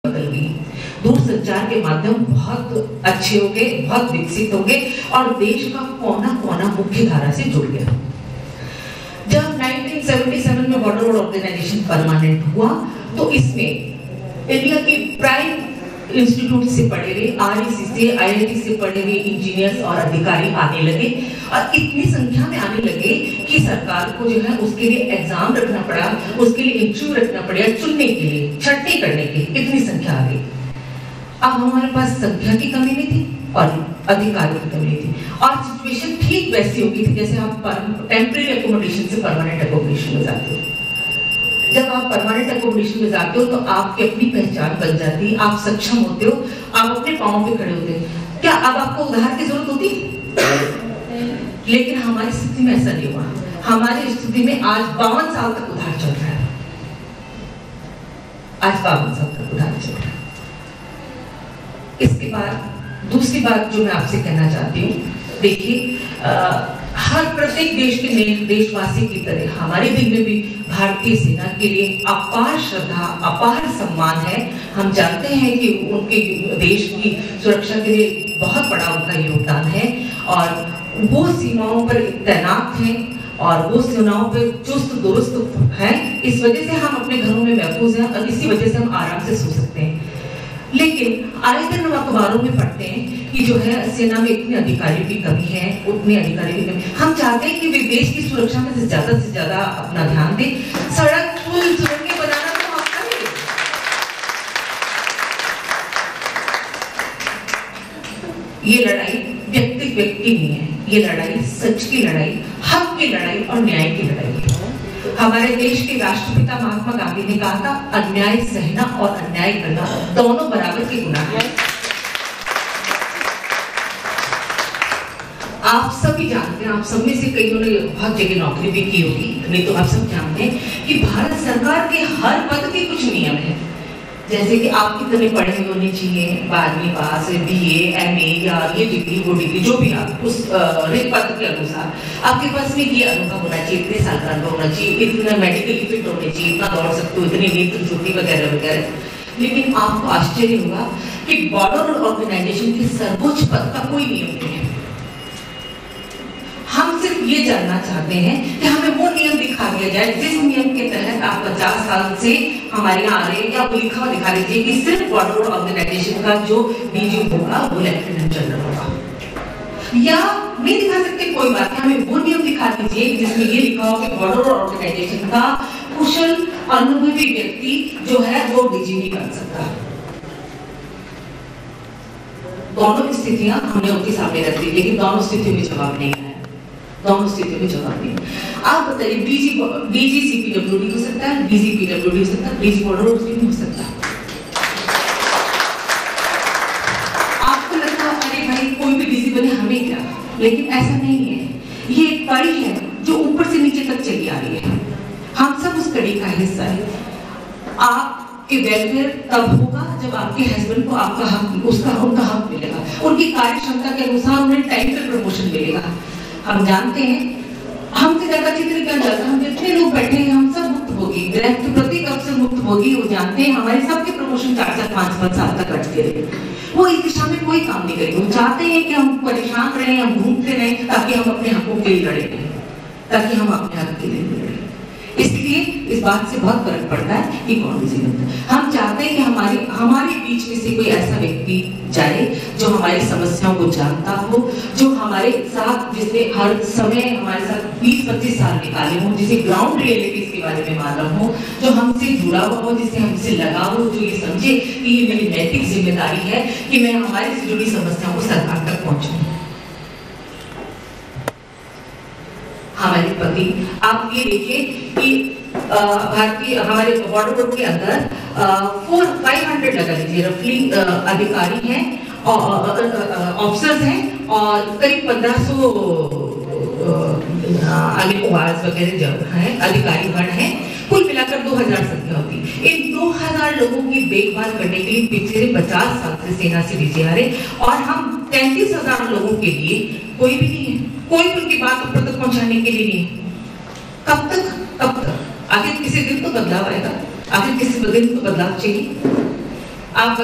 बदल गई। दूरसंचार के माध्यम बहुत अच्छे हो गए, बहुत विकसित हो गए और देश का कोना कोना मुख्य धारा से जुड़ गया। जब 1977 में बॉर्डर रोड ऑर्गेनाइजेशन परमानेंट हुआ तो इसमें इंडिया के प्राइम इंस्टीट्यूट से पढ़े हुए, REC से, IIT से पढ़े हुए इंजीनियर्स और अधिकारी आने लगे और इतनी संख्या में आने लगे कि सरकार को जो है उसके लिए एग्जाम रखना पड़ा, उसके लिए इंटरव्यू रखना पड़ा, चुनने के लिए, छटनी करने के लिए इतनी संख्या आ गई। अब हमारे पास संख्या की कमी नहीं थी और अधिकारियों की कमी नहीं थी और सिचुएशन ठीक वैसी हो गई थी जैसे आप टेम्परेरी अकोमोडेशन से परमानेंट अकोमोडेशन में जाते हो। जब आप परमानेंट अकोमोडेशन में जाते हो तो आपकी अपनी पहचान बन जाती है, आप सक्षम होते हो, आप अपने पांवों पे खड़े होते हो। क्या अब आपको उधार की जरूरत होती? लेकिन हमारी स्थिति में ऐसा नहीं हुआ। हमारी स्थिति में आज 52 साल तक उधार चल रहा है। आज 52 साल तक उधार चल रहा है। इसके बाद दूसरी बात जो मैं आपसे कहना चाहती हूँ, देखिए हर प्रत्येक देश के देशवासी की तरह हमारे दिल में भी भारतीय सेना के लिए अपार श्रद्धा, अपार सम्मान है। हम जानते हैं कि उनके देश की सुरक्षा के लिए बहुत बड़ा उनका योगदान है और वो सीमाओं पर तैनात हैं और वो सेनाओं पर चुस्त दुरुस्त हैं। इस वजह से हम अपने घरों में महफूज हैं और इसी वजह से हम आराम से सो सकते हैं। लेकिन आए दिन हम अखबारों में पढ़ते हैं कि जो है सेना में इतने अधिकारी की कमी है, उतने अधिकारी की कमी। हम चाहते हैं कि वे देश की सुरक्षा में से ज्यादा अपना ध्यान दें। सड़क, पुल, सुरंगें बनाना तो हम करेंगे, ये लड़ाई व्यक्ति नहीं है, ये लड़ाई सच की लड़ाई, हक की लड़ाई और न्याय की लड़ाई है। हमारे देश के राष्ट्रपिता महात्मा गांधी ने कहा था, अन्याय सहना और अन्याय करना दोनों बराबर के गुनाह हैं। आप सभी जानते हैं, आप सब में से कईयों ने बहुत जगह नौकरी भी की होगी, नहीं तो आप सब जानते हैं कि भारत सरकार के हर पद के कुछ नियम हैं। जैसे कि आप कितने पढ़े होने चाहिए, 12वीं पास, BA, MA या ये डिग्री, वो डिग्री, जो भी आप उस रिक्त पद के अनुसार आपके पास में ये अनुभव होना चाहिए, इतने साल का अनुभव होना चाहिए, इतना मेडिकली फिट होने चाहिए, इतना दौड़ सकते हो, इतनी नेत्र ज्योति वगैरह वगैरह। लेकिन आपको आश्चर्य होगा कि बॉर्डर ऑर्गेनाइजेशन के सर्वोच्च पद का कोई नियम नहीं है। हम सिर्फ ये जानना चाहते हैं कि हमें वो नियम दिखा दिया जाए जिस नियम के तहत आप 50 साल से हमारे यहाँ आ रहे हैं, या वो लिखा हुआ दिखा दीजिए कि सिर्फ बॉर्डर ऑर्गेनाइजेशन का जो DG होगा वो लेफ्टिनेंट जनरल होगा, या नहीं दिखा सकते कोई बात नहीं, हमें वो नियम दिखा दीजिए जिसमें ये लिखा हो कि बॉर्डर ऑर्गेनाइजेशन का कुशल अनुभवी व्यक्ति जो है वो DG नहीं बन सकता। दोनों स्थितियां हमने उनके सामने रख दी, लेकिन दोनों स्थितियों में जवाब नहीं है, दोनों स्थितियों में जवाब नहीं। आप बताइए, DG CPWD हो सकता है, DG PWD हो सकता है, DG बॉर्डर रोड नहीं हो सकता। आपको लगता है अरे भाई कोई भी DG बने हमें क्या, लेकिन ऐसा नहीं है। ये एक कड़ी है जो ऊपर से नीचे तक चली आ रही है, हम सब उस कड़ी का हिस्सा है। आपके वेलफेयर तब होगा जब आपके हस्बैंड को आपका हक, उनका हक मिलेगा, उनकी कार्य क्षमता के अनुसार उन्हें टाइम पे प्रमोशन मिलेगा। हम जानते हैं हमसे ज्यादा चित्र क्या जाता है, हम जितने लोग बैठे हैं हम सब मुक्त होगी, प्रत्येक अवसर मुक्त होगी। वो जानते हैं हमारे सबके प्रमोशन 4-5 साल तक रखते रहे, वो इस दिशा में कोई काम नहीं करेंगे। वो चाहते हैं कि हम परेशान रहें, हम घूमते रहें ताकि हम अपने हकों के लिए लड़े, ताकि हम अपने हक के लिए लड़े। इसलिए इस बात से बहुत फर्क पड़ता है कि कौन सी बनता है। हम चाहते हैं कि हमारे बीच में से कोई ऐसा व्यक्ति जाए जो हमारी समस्याओं को जानता हो, जो हमारे साथ, जिसने हर समय हमारे साथ 20-25 साल निकाले हो, जिसे ग्राउंड रियलिटीज के बारे में मालूम हो, जो हमसे जुड़ा हुआ हो, जिससे हमसे लगा हो, जो ये समझे कि ये मेरी नैतिक जिम्मेदारी है कि मैं हमारे से जुड़ी समस्याओं को सरकार तक पहुंचाऊं। हमारे पति, आप ये देखिए कि भारतीय हमारे बॉर्डर रोड के अंदर 500 लगा लीजिए रफली अधिकारी हैं और ऑफिसर्स हैं और करीब 1500 आवाज वगैरह जो है अधिकारी गण हैं। कुल मिलाकर 2000 संख्या होती है। इन 2000 लोगों की देखभाल करने के लिए पिछले 50 साल से सेना से डीजी आ रहे और हम 33,000 लोगों के लिए कोई भी नहीं है, कोई उनकी बात ऊपर तक पहुंचाने के लिए नहीं है। कब तक? आखिर किसी दिन तो बदलाव आएगा, आखिर किसी दिन तो बदलाव चाहिए। आप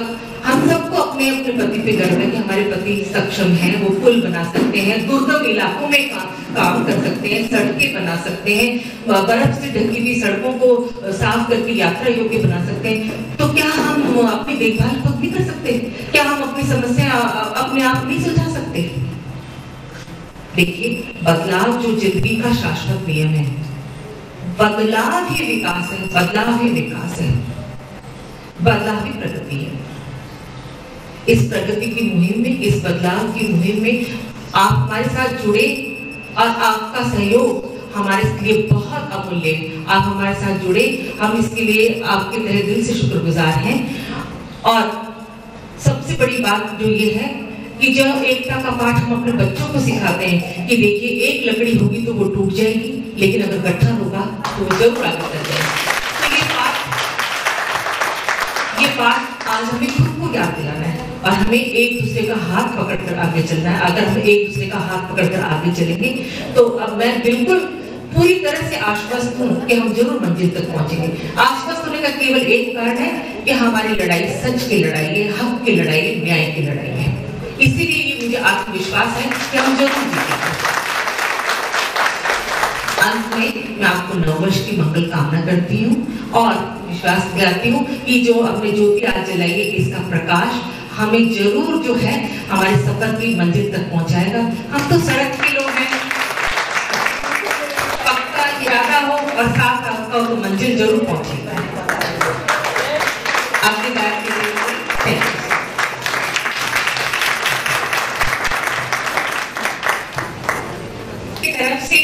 हम सबको अपने अपने पति पे गर्व है कि हमारे पति सक्षम हैं, वो पुल बना सकते हैं, दुर्गम इलाकों में काम कर सकते हैं, सड़कें बना सकते हैं, बर्फ से ढकी हुई सड़कों को साफ करके यात्रा योग्य बना सकते हैं। तो क्या हम अपनी देखभाल खुद नहीं कर सकते? क्या हम अपनी समस्या अपने आप नहीं सुलझा सकते? देखिए, बदलाव जो जिंदगी का शाश्वत नियम है, बदलाव ही विकास है, बदलाव ही विकास है, बदलाव ही प्रगति है। इस प्रगति की मुहिम में, इस बदलाव की मुहिम में आप हमारे साथ जुड़े और आपका सहयोग हमारे लिए बहुत अमूल्य है। आप हमारे साथ जुड़े, हम इसके लिए आपके तहे दिल से शुक्रगुजार हैं। और सबसे बड़ी बात जो ये है कि जब एकता का पाठ हम अपने बच्चों को सिखाते हैं कि देखिए, एक लकड़ी होगी तो वो टूट जाएगी, लेकिन अगर गठन होगा तो वो जरूर आगे बढ़ जाएगी। तो ये बात आज हमें खुद को याद दिलाना है और हमें एक दूसरे का हाथ पकड़कर आगे चलना है। अगर हम एक दूसरे का हाथ पकड़कर आगे चलेंगे तो अब मैं बिल्कुल पूरी तरह से आश्वस्त हूँ कि हम जरूर मंजिल तक पहुंचेंगे। आश्वस्त होने का केवल एक कारण है कि हमारी लड़ाई सच की लड़ाई है, हक की लड़ाई है, न्याय की लड़ाई है। इसीलिए ये मुझे आत्मविश्वास है कि हम जरूर जीतेंगे। अंत में मैं आपको नववर्ष की मंगल कामना करती हूँ और विश्वास दिलाती हूँ कि जो हमने ज्योति आज जलाई है, इसका प्रकाश हमें जरूर जो है हमारे सफर की मंजिल तक पहुंचाएगा। हम तो सड़क के लोग हैं, पक्का इरादा हो और साफ रास्ता हो तो मंजिल जरूर पहुंचेगा। आपके बात के लिए थैंक यू। तरफ से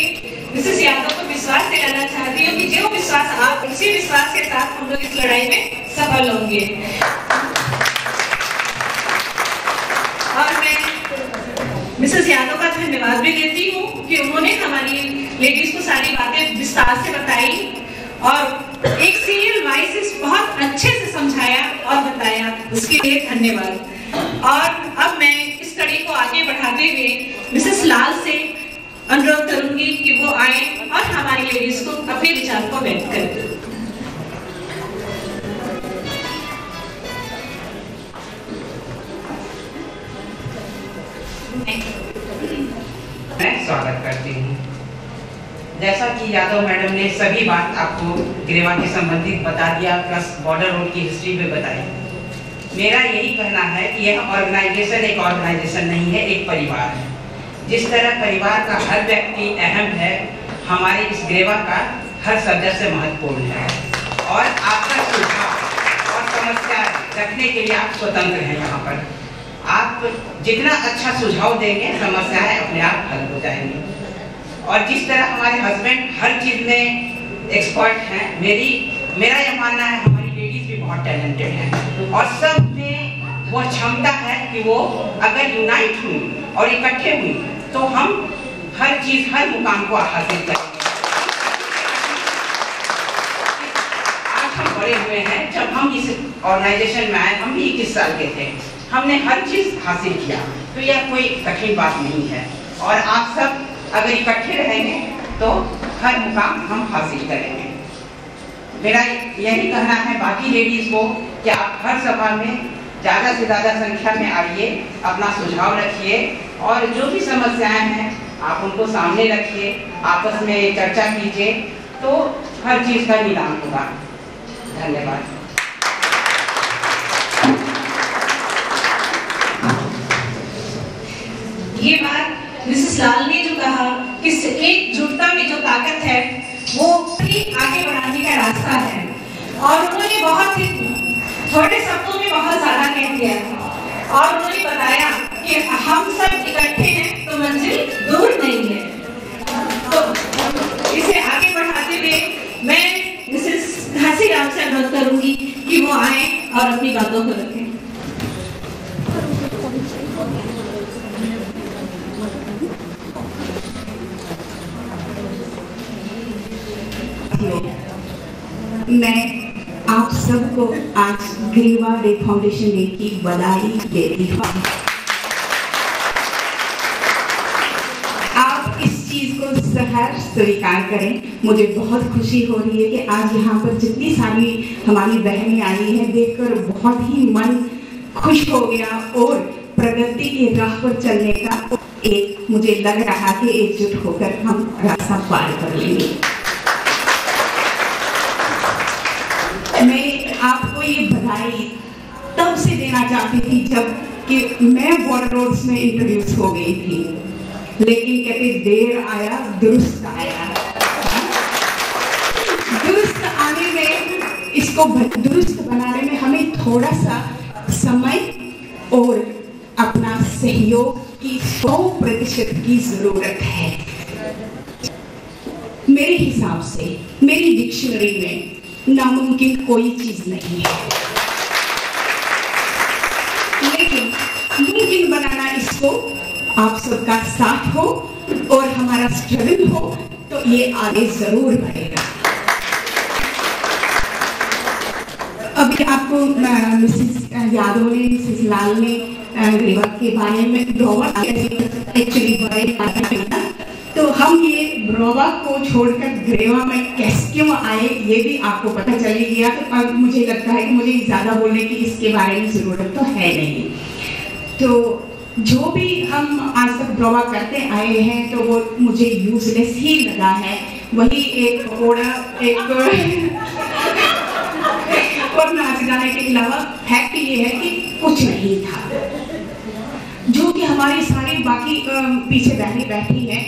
मिसेस यादव को विश्वास दिलाना चाहती हूँ कि जो विश्वास आप, उसी विश्वास के साथ हम लोग इस लड़ाई में सफल होंगे। और मैं मिसेस यादव का धन्यवाद भी देती हूँ कि उन्होंने हमारी लेडीज को सारी बातें विस्तार से बताई और एक सीरियल वाइज बहुत अच्छे से समझाया और बताया, उसके लिए धन्यवाद। और अब मैं इस कड़ी को आगे बढ़ाते हुए मिसेस लाल से अनुरोध करूंगी कि वो आए और हमारी लेडीज को अपने विचार को व्यक्त करें। मैं स्वागत करती हूँ। जैसा कि यादव मैडम ने सभी बात आपको ग्रेवा के संबंधित बता दिया, प्लस बॉर्डर रोड की हिस्ट्री भी बताई। मेरा यही कहना है कि यह ऑर्गेनाइजेशन एक ऑर्गेनाइजेशन नहीं है, एक परिवार है। जिस तरह परिवार का हर व्यक्ति अहम है, हमारे इस ग्रेवा का हर सदस्य महत्वपूर्ण है। और आपका सुझाव और समस्या रखने के लिए आप स्वतंत्र हैं। यहाँ पर आप जितना अच्छा सुझाव देंगे, समस्याएं अपने आप हल हो जाएंगी। और जिस तरह हमारे हस्बैंड हर चीज में एक्सपर्ट हैं, मेरा यह मानना है हमारी लेडीज भी बहुत टैलेंटेड हैं और सब में वो क्षमता है कि वो अगर यूनाइट हुई और इकट्ठे हुई तो हम हर चीज, हर मुकाम को हासिल करेंगे। आज हम बड़े हुए हैं, जब हम इस ऑर्गेनाइजेशन में आए हम भी 21 साल के थे, हमने हर चीज हासिल किया, तो यह कोई कठिन बात नहीं है। और आप सब अगर इकट्ठे रहेंगे तो हर मुकाम हम हासिल करेंगे। मेरा यही कहना है बाकी लेडीज को कि आप हर सभा में ज़्यादा से ज़्यादा संख्या में आइए, अपना सुझाव रखिए और जो भी समस्याएं हैं आप उनको सामने रखिए, आपस में चर्चा कीजिए, तो हर चीज़ का निदान होगा। धन्यवाद। ये बात मिसेस लाल ने जो कहा कि एकजुटता में जो ताकत है वो ही आगे बढ़ाने का रास्ता है, और उन्होंने बहुत ही थोड़े शब्दों में बहुत ज्यादा कह दिया और उन्होंने बताया कि हम सब इकट्ठे हैं तो मंजिल दूर नहीं है। तो इसे आगे बढ़ाते हुए मैं मिसेस घासीराम से अनुरोध करूंगी कि वो आए और अपनी बातों को रखें। मैं आप सबको आज ग्रेवा डे फाउंडेशन डे की बधाई देती हूँ। आप इस चीज को उपहार स्वीकार करें। मुझे बहुत खुशी हो रही है कि आज यहाँ पर जितनी सारी हमारी बहनें आई हैं, देखकर बहुत ही मन खुश हो गया और प्रगति की राह पर चलने का एक मुझे लग रहा कि एकजुट होकर हम रास्ता पार कर लेंगे। मैं आपको ये बधाई तब से देना चाहती थी जब कि मैं बॉर्डर रोड्स में इंट्रोड्यूस हो गई थी, लेकिन कहते देर आया दुरुस्त आया। दुरुस्त आने में, इसको दुरुस्त बनाने में हमें थोड़ा सा समय और अपना सहयोग की 100% की जरूरत है। मेरे हिसाब से मेरी डिक्शनरी में नामुमकिन कोई चीज नहीं है, लेकिन मुमकिन बनाना इसको आप सबका साथ हो और हमारा स्ट्रगल हो तो ये आगे जरूर बढ़ेगा। अभी आपको मिसेस यादव ने, मिसेस लाल ने ग्रेवा के बारे में एक्चुअली तो हम ये ब्रोवा को छोड़कर ग्रेवा में कैसे क्यों आए ये भी आपको पता चल ही गया। तो अब मुझे लगता है कि मुझे ज़्यादा बोलने की इसके बारे में ज़रूरत तो है नहीं। तो जो भी हम आज तक ब्रोवा करते आए हैं तो वो मुझे यूजलेस ही लगा है। वही एक पकौड़ा, एक और नाच गाने के अलावा फैक्ट ये है कि कुछ नहीं था, जो कि हमारी सारी बाकी पीछे बैठी हैं,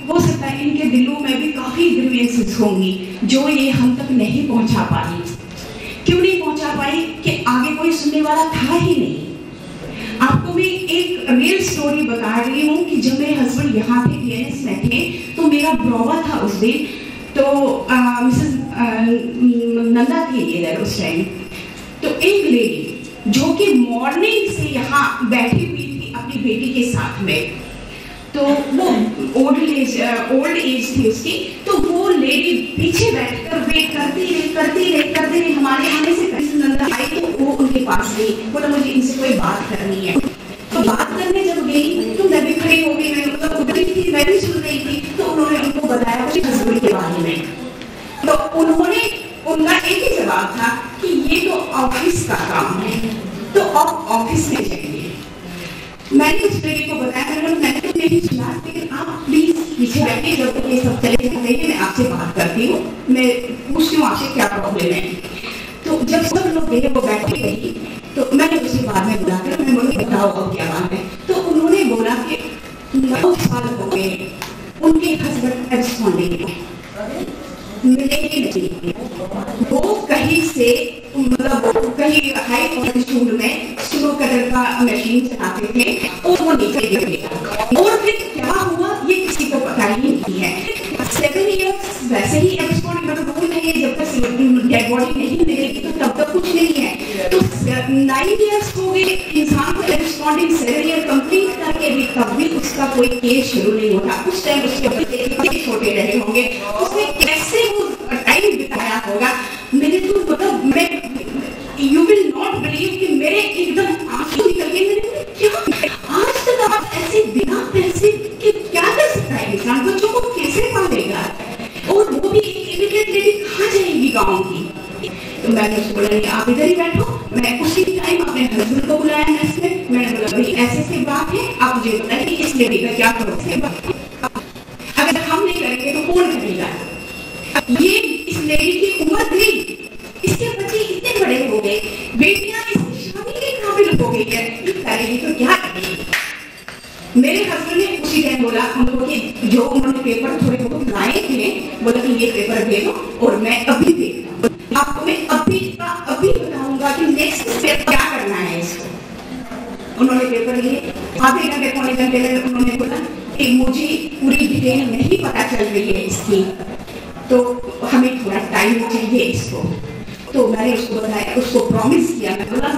हो सकता है इनके दिलों में भी काफी ग्रीवेंसेस होंगी जो ये हम तक नहीं पहुंचा पाई। क्यों नहीं पहुंचा पाई? कि आगे कोई सुनने वाला था ही नहीं। आपको मैं एक रियल स्टोरी बता रही हूँ कि जब मेरे हस्बैंड यहाँ थे DNS में थे तो मेरा ब्रोवा था उस दिन। तो मिसेस नंदा थी इधर उस टाइम। तो एक लेडी जो कि मॉर्निंग से यहाँ बैठी हुई थी अपनी बेटी के साथ में, तो वो ओल्ड एज थी उसकी, तो वो लेडी पीछे बैठकर वेट करती रही हमारे आने से। नंदा आई तो वो उनके पास गई, बोला मुझे इनसे कोई बात करनी है। तो बात करने जब गई तो मैं भी खड़ी हो गई, मैं भी सुन रही थी। तो उन्होंने उनको बताया उसके हस्बैंड के बारे में। तो उनका एक ही जवाब था कि ये तो ऑफिस का काम है, तो आप ऑफिस में जाइए। मैंने उस लेडी को बताया, मैंने तो नहीं सुना, लेकिन आप प्लीज पीछे बैठिए, जब तक ये सब चले जाते हैं मैं आपसे बात करती हूँ, मैं पूछती हूँ आपसे क्या प्रॉब्लम है। तो जब सब लोग गए वो बैठी रही तो मैंने उसे बाद में बुलाकर मैं बोली बताओ अब क्या बात है। तो उन्होंने बोला कि 9 साल हो गए उनके हस्बैंड एब्सकॉन्डिंग मिले ही नहीं। वो कहीं से मतलब कहीं हाई ऑल्टीट्यूड में स्नो कटर का मशीन चलाते थे और वो नीचे गिर गया। और फिर क्या हुआ ये किसी को पता ही नहीं है। 7 इयर्स वैसे ही एब्सकॉन्ड रूल है, जब तक डेड बॉडी नहीं मिलेगी तो तब तक कुछ नहीं है। तो 9 इयर्स हो गए इंसान को एब्सकॉन्डिंग, 7 ईयर कंप्लीट करके भी तब भी उसका कोई केस शुरू नहीं होता। उस टाइम उसके बच्चे छोटे रहे होंगे, उसने कैसे वो टाइम बिताया होगा। मैंने तो मतलब मैं यू विल नॉट बिलीव कि मेरे एकदम आंसू निकल गए। मैंने क्या आज तक आप ऐसे बिना पैसे के क्या कर सकता है इंसान? बच्चों को कैसे पालेगा? और वो भी एक इमिग्रेंट लेडी कहाँ जाएगी गाँव की? तो मैंने उसको बोला आप इधर ही बैठो। मैं उसी टाइम अपने हस्बैंड को बुलाया मैंने बोला भाई ऐसे बात है, आप मुझे बताइए इस लेडी का क्या करोगे? अगर हम नहीं करेंगे तो कौन करेगा? ये इस लेडी की उम्र गई, इसके बच्चे इतने बड़े हो गए, बेटियां इसकी शादी के काबिल हो गई है, करेगी तो क्या करेगी? मेरे हस्बैंड ने उसी टाइम बोला उनको कि जो उन्होंने पेपर थोड़े बहुत लाए थे, बोला कि ये पेपर दे दो और मैं अभी देखता आपको, मैं अभी बताऊंगा कि नेक्स्ट स्टेप क्या करना है इसको। उन्होंने पेपर लिए, आधे घंटे पौने घंटे में उन्होंने बोला कि मुझे पूरी डिटेल नहीं पता चल रही है इसकी, तो हमें थोड़ा टाइम चाहिए इसको। तो मैंने उसको बताया, उसको प्रॉमिस किया, मैं बोला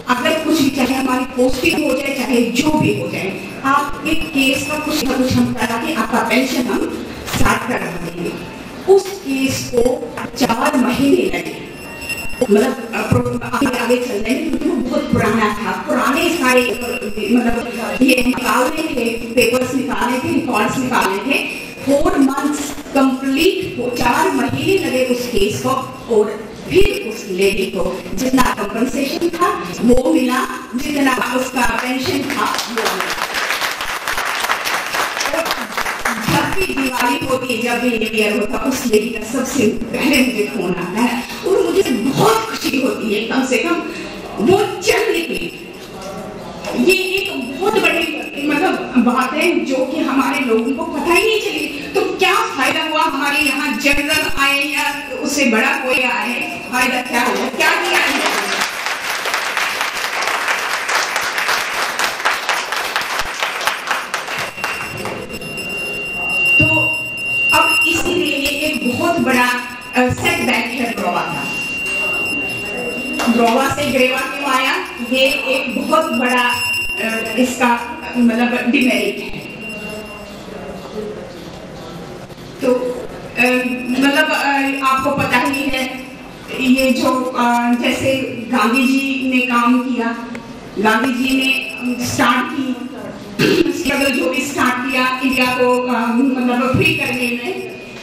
अगर कुछ भी चाहे हमारी पोस्टिंग हो जाए चाहे जो भी हो जाए, आप एक केस का कुछ ना कुछ हम करा के आपका पेंशन हम स्टार्ट करा देंगे। उस केस को 4 महीने लगे, मतलब आगे चलने में, क्योंकि वो बहुत पुराना था। पुराने सारे मतलब ये निकालने थे, पेपर्स निकालने थे, रिकॉर्ड्स निकालने थे, 4 months कंप्लीट, 4 महीने लगे उस केस को, और फिर उस लेडी को जितना कंपनसेशन था वो मिला, जितना उसका पेंशन था वो मिला। जब भी दिवाली होती है, जब भी न्यू ईयर होता, उस लेडी का सबसे पहले मुझे फोन आता है और मुझे बहुत खुशी होती है, कम से कम वो चल निकली। ये एक बहुत बड़ी मतलब बात है जो कि हमारे लोगों को पता ही नहीं चली। तो क्या फायदा हुआ हमारे यहाँ जनरल आए या उससे बड़ा कोई आए, फायदा क्या हुआ, क्या किया है? तो अब इसीलिए ये एक बहुत बड़ा सेटबैक है ड्रोवा का। ड्रोवा से ग्रेवा क्यों आया, ये एक बहुत बड़ा इसका मतलब डिमेरिट है। तो मतलब आपको पता ही है ये जो जैसे गांधी जी ने काम किया, गांधी जी ने स्टार्ट की स्ट्रगल जो भी स्टार्ट किया इंडिया को मतलब फ्री करने में,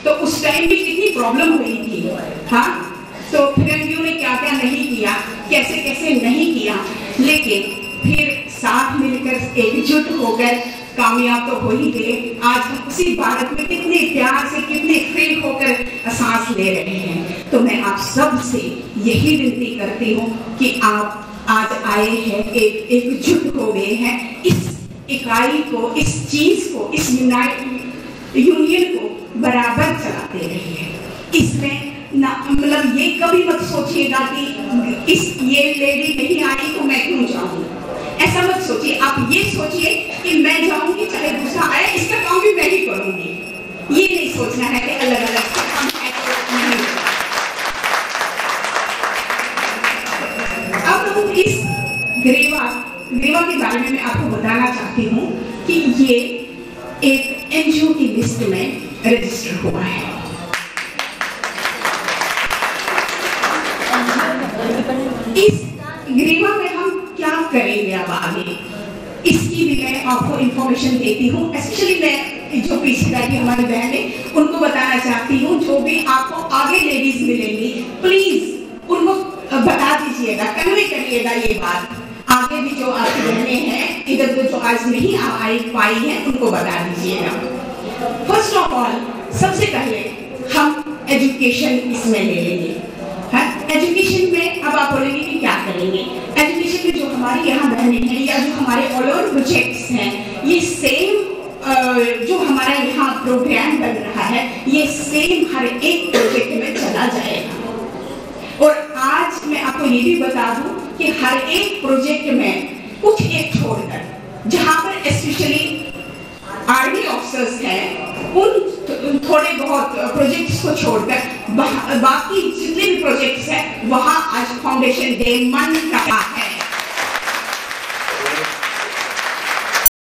तो उस टाइम भी कितनी प्रॉब्लम हुई थी। हाँ, तो फिरंगियों ने क्या क्या नहीं किया, कैसे कैसे नहीं किया, लेकिन फिर साथ मिलकर एकजुट होकर कामयाब तो हो ही गए। आज हम उसी भारत में कितने प्यार से, कितने फ्री होकर सांस ले रहे हैं। तो मैं आप सब से यही विनती करती हूँ कि आप आज आए हैं, एकजुट हो गए हैं, इस इकाई को, इस चीज को, इस यूनियन को बराबर चलाते रहिए। इसमें ना मतलब ये कभी मत सोचिएगा कि ये लेडी नहीं आई तो मैं क्यों जाऊं, ऐसा मत सोचिए। आप ये सोचिए कि मैं जाऊंगी चाहे दूसरा आए, इसका काम भी मैं ही करूंगी। ये नहीं सोचना है कि अलग अलग काम है। अब हम इस ग्रेवा के बारे में मैं आपको बताना चाहती हूँ कि ये एक एनजीओ की लिस्ट में रजिस्टर हुआ है। इस ग्रेवा में हम क्या करेंगे अब आगे, इसकी भी मैं आपको इंफॉर्मेशन देती हूँ। स्पेशली मैं जो पीछे बैठी हमारी बहन है उनको बताना चाहती हूँ, जो भी आपको आगे लेडीज मिलेंगी प्लीज उनको बता दीजिएगा, कन्वे करिएगा ये बात। आगे भी जो आपकी बहनें हैं इधर तो जो आज नहीं आई पाई हैं उनको बता दीजिएगा। फर्स्ट ऑफ ऑल सबसे पहले हम एजुकेशन इसमें ले लेंगे। एजुकेशन में अब आप बोलेंगे कि क्या करेंगे। एजुकेशन में जो हमारी यहाँ बहनें हैं या जो हमारे ऑल ओवर प्रोजेक्ट्स हैं, ये सेम जो हमारा यहाँ प्रोग्राम बन रहा है ये सेम हर एक प्रोजेक्ट में चला जाएगा। और आज मैं आपको ये भी बता दूं कि हर एक प्रोजेक्ट में कुछ एक छोड़कर, जहाँ पर स्पेशली आर्मी ऑफिसर्स हैं उन थोड़े बहुत प्रोजेक्ट्स को छोड़कर बाकी जितने भी प्रोजेक्ट्स हैं वहाँ आज फाउंडेशन डे मन रहा है।